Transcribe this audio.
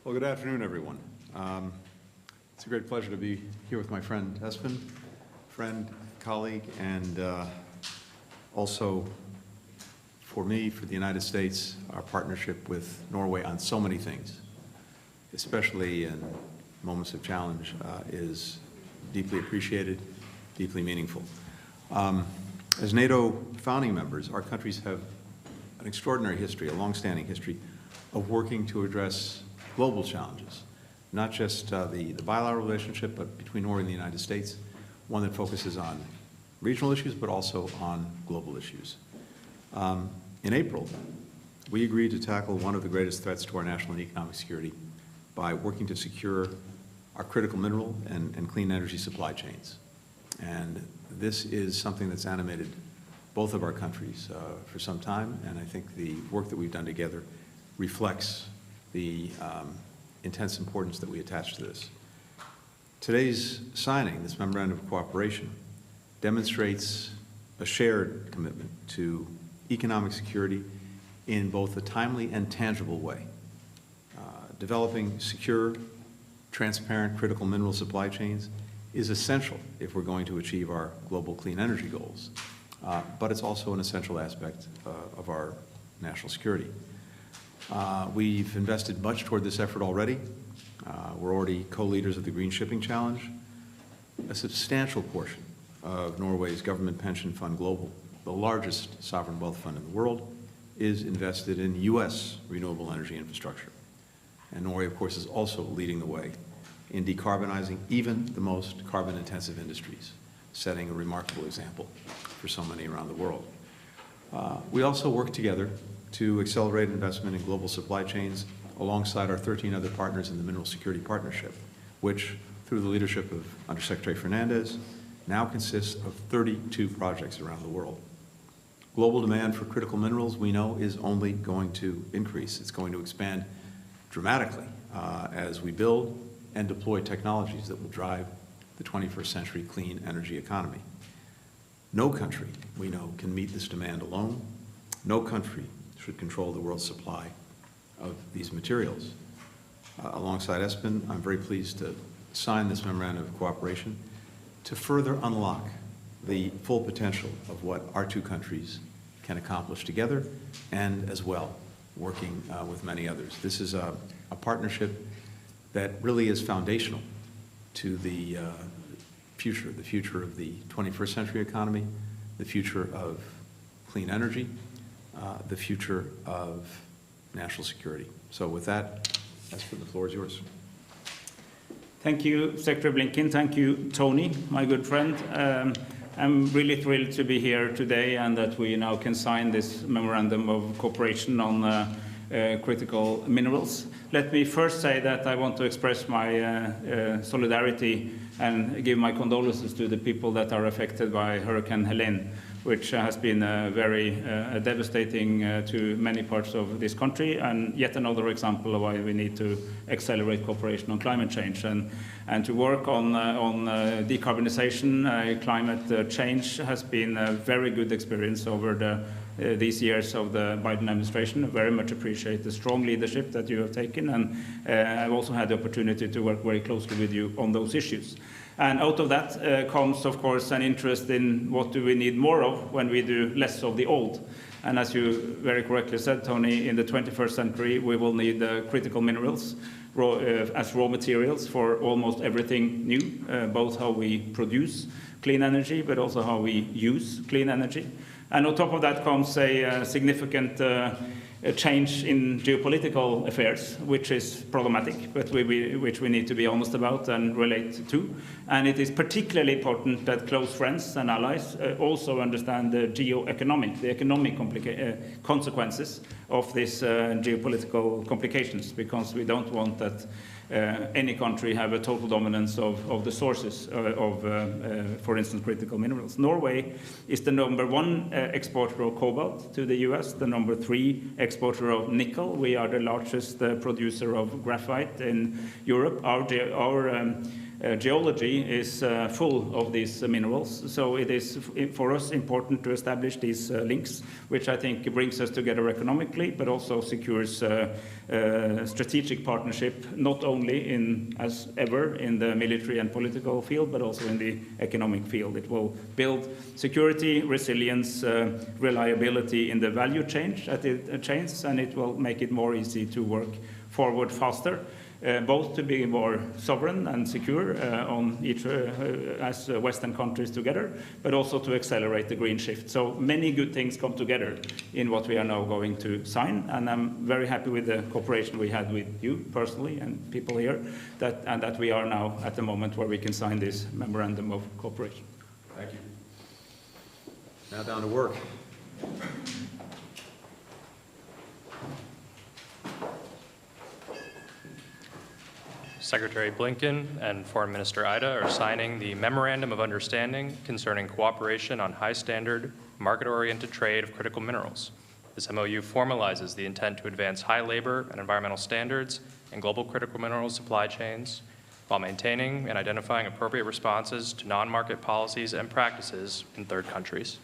Well, good afternoon, everyone. It's a great pleasure to be here with my friend Espen, friend, colleague, and also for me, for the United States, our partnership with Norway on so many things, especially in moments of challenge, is deeply appreciated, deeply meaningful. As NATO founding members, our countries have an extraordinary history, a long-standing history of working to address global challenges, not just the bilateral relationship, but between Norway and the United States, one that focuses on regional issues, but also on global issues. In April, we agreed to tackle one of the greatest threats to our national and economic security by working to secure our critical mineral and clean energy supply chains. And this is something that's animated both of our countries for some time, and I think the work that we've done together reflects the intense importance that we attach to this. Today's signing, this Memorandum of Cooperation, demonstrates a shared commitment to economic security in both a timely and tangible way. Developing secure, transparent, critical mineral supply chains is essential if we're going to achieve our global clean energy goals, but it's also an essential aspect of our national security. We've invested much toward this effort already. We're already co-leaders of the Green Shipping Challenge. A substantial portion of Norway's government pension fund global, the largest sovereign wealth fund in the world, is invested in U.S. renewable energy infrastructure. And Norway, of course, is also leading the way in decarbonizing even the most carbon-intensive industries, setting a remarkable example for so many around the world. We also work together to accelerate investment in global supply chains alongside our 13 other partners in the Mineral Security Partnership, which, through the leadership of Undersecretary Fernandez, now consists of 32 projects around the world. Global demand for critical minerals, we know, is only going to increase. It's going to expand dramatically as we build and deploy technologies that will drive the 21st century clean energy economy. No country, we know, can meet this demand alone. No country should control the world's supply of these materials. Alongside Espen, I'm very pleased to sign this Memorandum of Cooperation to further unlock the full potential of what our two countries can accomplish together, and as well working with many others. This is a partnership that really is foundational to the future of the 21st century economy, the future of clean energy, the future of national security. So with that, Espen, the floor is yours. Thank you, Secretary Blinken. Thank you, Tony, my good friend. I'm really thrilled to be here today and that we now can sign this Memorandum of Cooperation on critical minerals. Let me first say that I want to express my solidarity and give my condolences to the people that are affected by Hurricane Helene, which has been very devastating to many parts of this country, and yet another example of why we need to accelerate cooperation on climate change and to work on decarbonization. Climate change has been a very good experience over these years of the Biden administration. I very much appreciate the strong leadership that you have taken, and I've also had the opportunity to work very closely with you on those issues. And out of that comes, of course, an interest in what do we need more of when we do less of the old. And as you very correctly said, Tony, in the 21st century, we will need critical minerals as raw materials for almost everything new, both how we produce clean energy, but also how we use clean energy. And on top of that comes a significant change in geopolitical affairs, which is problematic, but which we need to be honest about and relate to. And it is particularly important that close friends and allies also understand the economic consequences of these geopolitical complications, because we don't want that any country have a total dominance of the sources of, for instance, critical minerals. Norway is the #1 exporter of cobalt to the US, the #3 exporter of nickel. We are the largest producer of graphite in Europe. Our geology is full of these minerals. So it is for us important to establish these links, which I think brings us together economically, but also secures strategic partnership, not only as ever in the military and political field, but also in the economic field. It will build security, resilience, reliability in the value chain, and it will make it more easy to work forward faster, both to be more sovereign and secure on each as Western countries together, but also to accelerate the green shift. So many good things come together in what we are now going to sign, and I'm very happy with the cooperation we had with you personally and people here, and that we are now at the moment where we can sign this memorandum of cooperation. Thank you. Now down to work. Secretary Blinken and Foreign Minister Eide are signing the Memorandum of Understanding concerning cooperation on high-standard, market-oriented trade of critical minerals. This MOU formalizes the intent to advance high labor and environmental standards in global critical minerals supply chains while maintaining and identifying appropriate responses to non-market policies and practices in third countries.